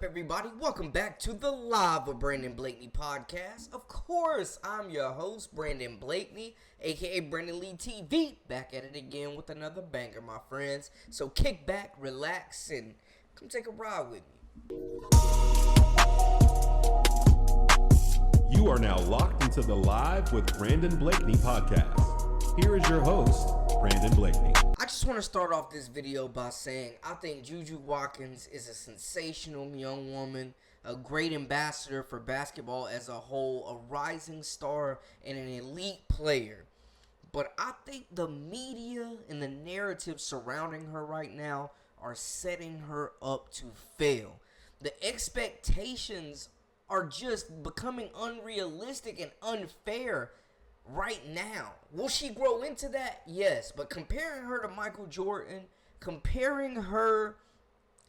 everybody? Welcome back to the Live with Brandon Blakeney podcast. Of course, I'm your host, Brandon Blakeney, aka Brandon Lee TV, back at it again with another banger, my friends. So kick back, relax, and come take a ride with me. You are now locked into the Live with Brandon Blakeney podcast. Here is your host, Brandon Blakeney. I just want to start off this video by saying I think Juju Watkins is a sensational young woman, a great ambassador for basketball as a whole, a rising star, and an elite player. But I think the media and the narrative surrounding her right now are setting her up to fail. The expectations are just becoming unrealistic and unfair right now. Will she grow into that? Yes. But comparing her to Michael Jordan, comparing her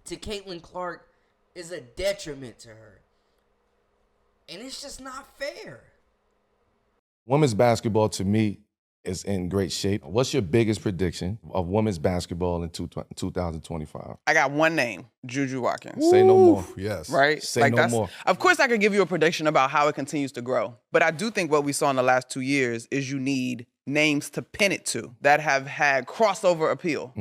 to Caitlin Clark is a detriment to her. And it's just not fair. Women's basketball, to me, is in great shape. What's your biggest prediction of women's basketball in 2025? I got one name, Juju Watkins. Say no more. Yes. Right? Say no more. Of course, I could give you a prediction about how it continues to grow. But I do think what we saw in the last 2 years is you need names to pin it to that have had crossover appeal.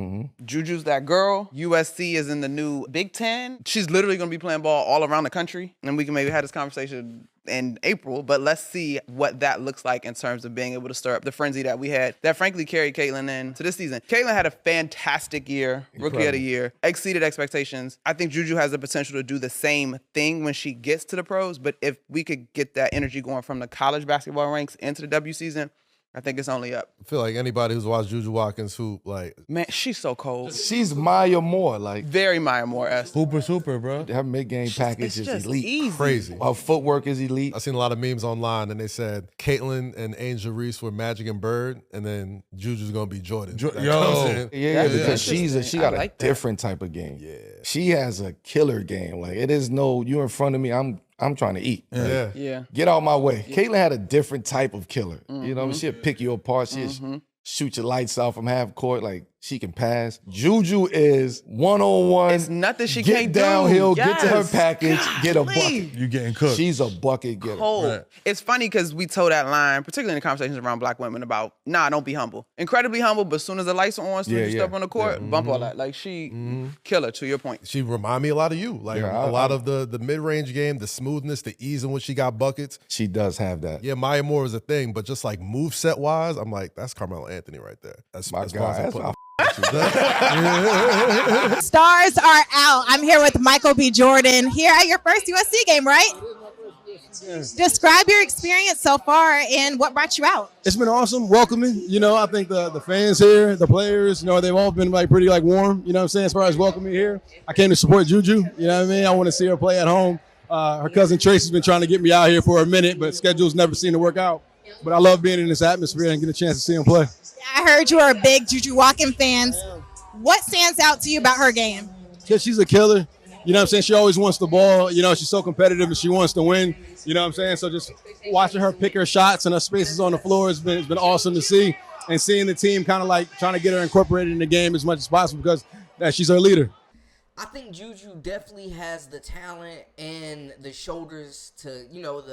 Juju's that girl. USC is in the new Big Ten. She's literally going to be playing ball all around the country. And we can maybe have this conversation in April, but let's see what that looks like in terms of being able to stir up the frenzy that we had that frankly carried Caitlin into this season. Caitlin had a fantastic year, rookie of the year, exceeded expectations. I think Juju has the potential to do the same thing when she gets to the pros, but if we could get that energy going from the college basketball ranks into the W season, I think it's only up. I feel like anybody who's watched Juju Watkins hoop, like, Man, she's so cold. She's Maya Moore. Like, Very Maya Moore-esque. super, bro. her mid-game package It's is just elite. easy. Crazy. Her footwork is elite. I seen a lot of memes online, and they said Caitlin and Angel Reese were Magic and Bird, and then Juju's gonna be Jordan. That comes in. Yeah, because she interesting. got I like a that. different type of game. Yeah. She has a killer game. Like, it is no, you in front of me, I'm trying to eat. Like, Yeah. Yeah. get out my way. Caitlin had a different type of killer. You know, she'll pick you apart. She'll shoot your lights off from half court. Like, she can pass. Juju is one-on-one. It's nothing she get can't do. downhill, get to her Yes. package, get a Golly. bucket. You getting cooked. She's a bucket getter. Cold. Right. It's funny because we told that line, particularly in the conversations around black women, about, don't be humble. Incredibly humble, but as soon as the lights are on, as soon as you step on the court, bump all that. Like, she killer, to your point. She remind me a lot of you. Like, Yeah, a lot of the mid-range game, the smoothness, the ease in which she got buckets. She does have that. Yeah, Maya Moore is a thing, but just like move set wise, I'm like, that's Carmelo Anthony right there. That's My as far as God, I that's put my it. Stars are out. I'm here with Michael B. Jordan here at your first USC game, right? Describe your experience so far and what brought you out. It's been awesome, welcoming. You know, I think the fans here, the players, you know, they've all been like pretty like warm, you know what I'm saying, as far as welcoming here. I came to support Juju, you know what I mean? I want to see her play at home. Her cousin Tracy's been trying to get me out here for a minute, but schedules never seem to work out. But I love being in this atmosphere and get a chance to see him play. I heard you are a big Juju Watkins fan. What stands out to you about her game? Because she's a killer. You know what I'm saying? She always wants the ball. You know, she's so competitive and she wants to win. You know what I'm saying? So just watching her pick her shots and her spaces on the floor has been awesome to see. And seeing the team kind of like trying to get her incorporated in the game as much as possible because she's our leader. I think Juju definitely has the talent and the shoulders to, you know,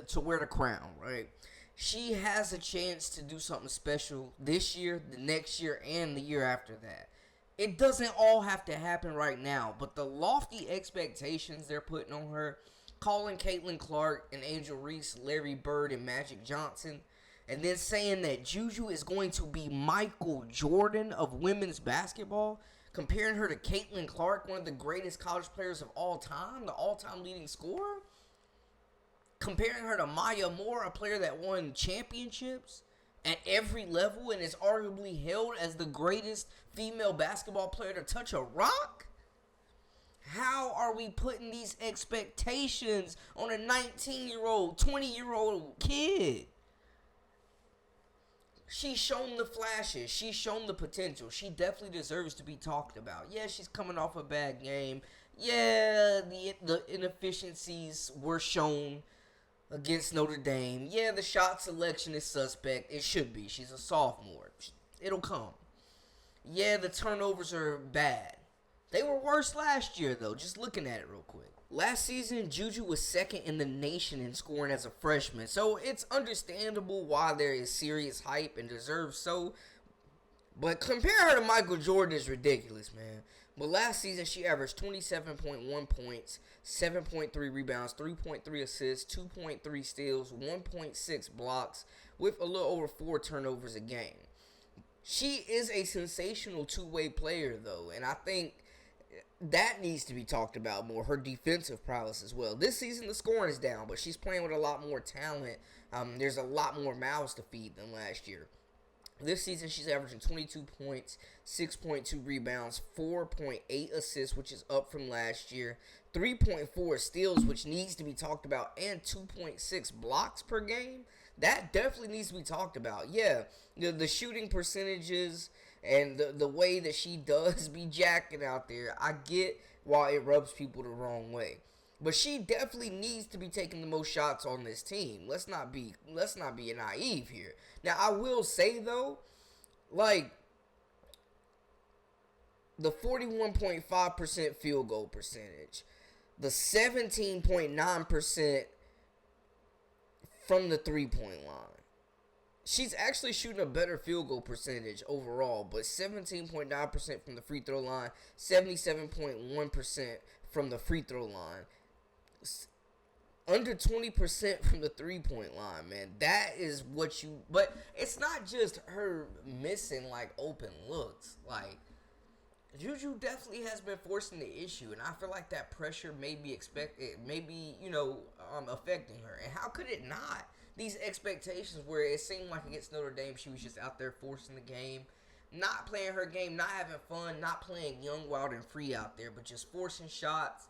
to wear the crown, right? She has a chance to do something special this year, the next year, and the year after that. It doesn't all have to happen right now, but the lofty expectations they're putting on her, calling Caitlin Clark and Angel Reese, Larry Bird, and Magic Johnson, and then saying that Juju is going to be Michael Jordan of women's basketball, comparing her to Caitlin Clark, one of the greatest college players of all time, the all-time leading scorer, comparing her to Maya Moore, a player that won championships at every level and is arguably hailed as the greatest female basketball player to touch a rock? How are we putting these expectations on a 19-year-old, 20-year-old kid? She's shown the flashes. She's shown the potential. She definitely deserves to be talked about. Yeah, she's coming off a bad game. Yeah, the inefficiencies were shown against Notre Dame. Yeah, the shot selection is suspect. It should be. She's a sophomore. It'll come. Yeah, the turnovers are bad. They were worse last year, though, just looking at it real quick. Last season, Juju was second in the nation in scoring as a freshman, so it's understandable why there is serious hype and deserves so. But compare her to Michael Jordan is ridiculous, man. But last season, she averaged 27.1 points, 7.3 rebounds, 3.3 assists, 2.3 steals, 1.6 blocks, with a little over 4 turnovers a game. She is a sensational two-way player, though, and I think that needs to be talked about more. Her defensive prowess as well. This season, the scoring is down, but she's playing with a lot more talent. There's a lot more mouths to feed than last year. This season, she's averaging 22 points, 6.2 rebounds, 4.8 assists, which is up from last year, 3.4 steals, which needs to be talked about, and 2.6 blocks per game. That definitely needs to be talked about. Yeah, the shooting percentages and the way that she does be jacking out there, I get why it rubs people the wrong way. But she definitely needs to be taking the most shots on this team. Let's not be naive here. Now, I will say, though, like, the 41.5% field goal percentage, the 17.9% from the three-point line. She's actually shooting a better field goal percentage overall, but 17.9% from the free throw line, 77.1% from the free throw line. Under 20% from the three-point line, man. That is what you... But it's not just her missing, like, open looks. Like, Juju definitely has been forcing the issue, and I feel like that pressure may be affecting her. And how could it not? These expectations where it seemed like against Notre Dame, she was just out there forcing the game, not playing her game, not having fun, not playing young, wild, and free out there, but just forcing shots,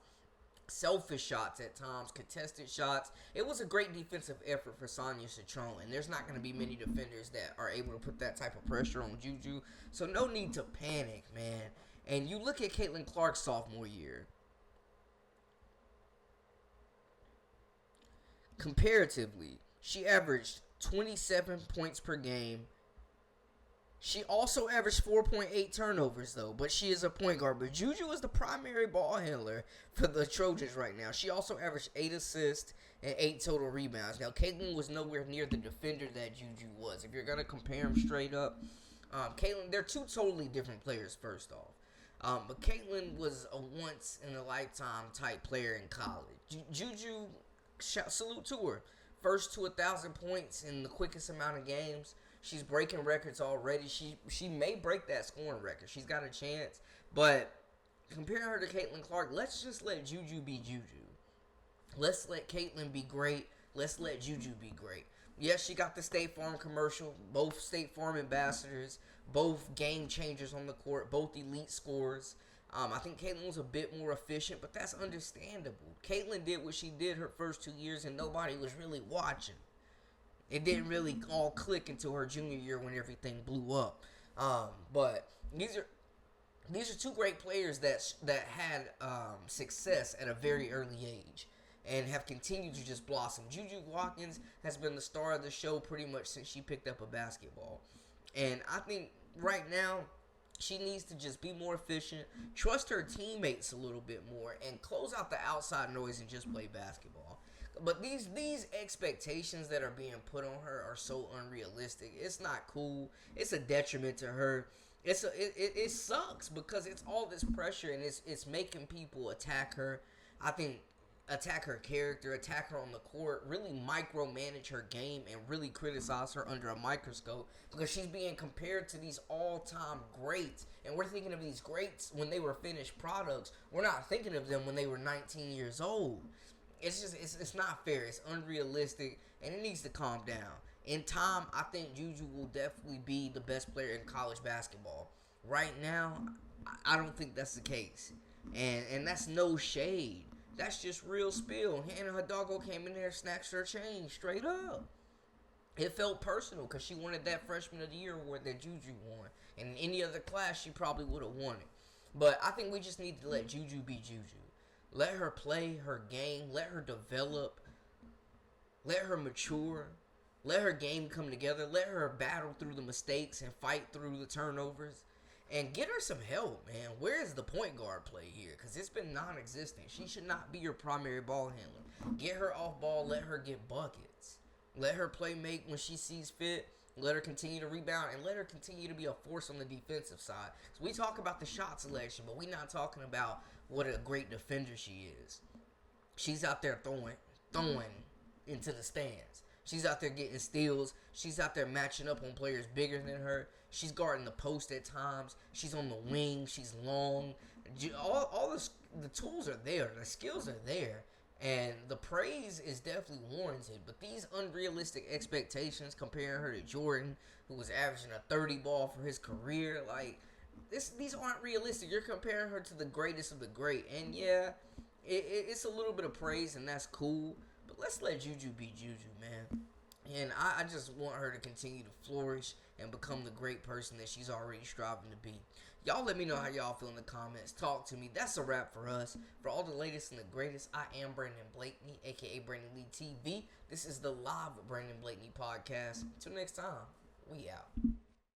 selfish shots at times, contested shots. It was a great defensive effort for Sonia Citron, and there's not going to be many defenders that are able to put that type of pressure on Juju, so no need to panic, man. And you look at Caitlin Clark's sophomore year. Comparatively, she averaged 27 points per game. She also averaged 4.8 turnovers, though, but she is a point guard. But Juju is the primary ball handler for the Trojans right now. She also averaged 8 assists and 8 total rebounds. Now, Caitlin was nowhere near the defender that Juju was. If you're going to compare them straight up, Caitlin, they're two totally different players, first off. But Caitlin was a once-in-a-lifetime type player in college. Juju, salute to her. First to 1,000 points in the quickest amount of games. She's breaking records already. She may break that scoring record. She's got a chance. But comparing her to Caitlin Clark, let's just let Juju be Juju. Let's let Caitlin be great. Let's let Juju be great. Yes, she got the State Farm commercial. Both State Farm ambassadors. Both game changers on the court. Both elite scorers. I think Caitlin was a bit more efficient, but that's understandable. Caitlin did what she did her first 2 years, and nobody was really watching. It didn't really all click until her junior year when everything blew up. But these are two great players that had success at a very early age and have continued to just blossom. Juju Watkins has been the star of the show pretty much since she picked up a basketball. And I think right now, she needs to just be more efficient, trust her teammates a little bit more, and close out the outside noise and just play basketball. But these expectations that are being put on her are so unrealistic. It's not cool. It's a detriment to her. It sucks because it's all this pressure, and it's making people attack her. I think attack her character, attack her on the court, really micromanage her game, and really criticize her under a microscope because she's being compared to these all-time greats. And we're thinking of these greats when they were finished products. We're not thinking of them when they were 19 years old. It's just, it's not fair. It's unrealistic, and it needs to calm down. In time, I think Juju will definitely be the best player in college basketball. Right now, I don't think that's the case. And that's no shade. That's just real spill. Hannah Hidalgo came in there and snatched her chain straight up. It felt personal because she wanted that Freshman of the Year award that Juju won. And in any other class, she probably would have won it. But I think we just need to let Juju be Juju. Let her play her game. Let her develop. Let her mature. Let her game come together. Let her battle through the mistakes and fight through the turnovers. And get her some help, man. Where is the point guard play here? Because it's been non-existent. She should not be your primary ball handler. Get her off ball. Let her get buckets. Let her play make when she sees fit. Let her continue to rebound. And let her continue to be a force on the defensive side. So we talk about the shot selection, but we're not talking about what a great defender she is. She's out there throwing into the stands. She's out there getting steals. She's out there matching up on players bigger than her. She's guarding the post at times. She's on the wing. She's long. All the tools are there. The skills are there. And the praise is definitely warranted. But these unrealistic expectations, comparing her to Jordan, who was averaging a 30 ball for his career, like, these aren't realistic. You're comparing her to the greatest of the great. And yeah, it's a little bit of praise, and that's cool. But let's let Juju be Juju, man. And I just want her to continue to flourish and become the great person that she's already striving to be. Y'all let me know how y'all feel in the comments. Talk to me. That's a wrap for us. For all the latest and the greatest, I am Brandon Blakeney, a.k.a. Brandon Lee TV. This is the Live with Brandon Blakeney podcast. Until next time, we out.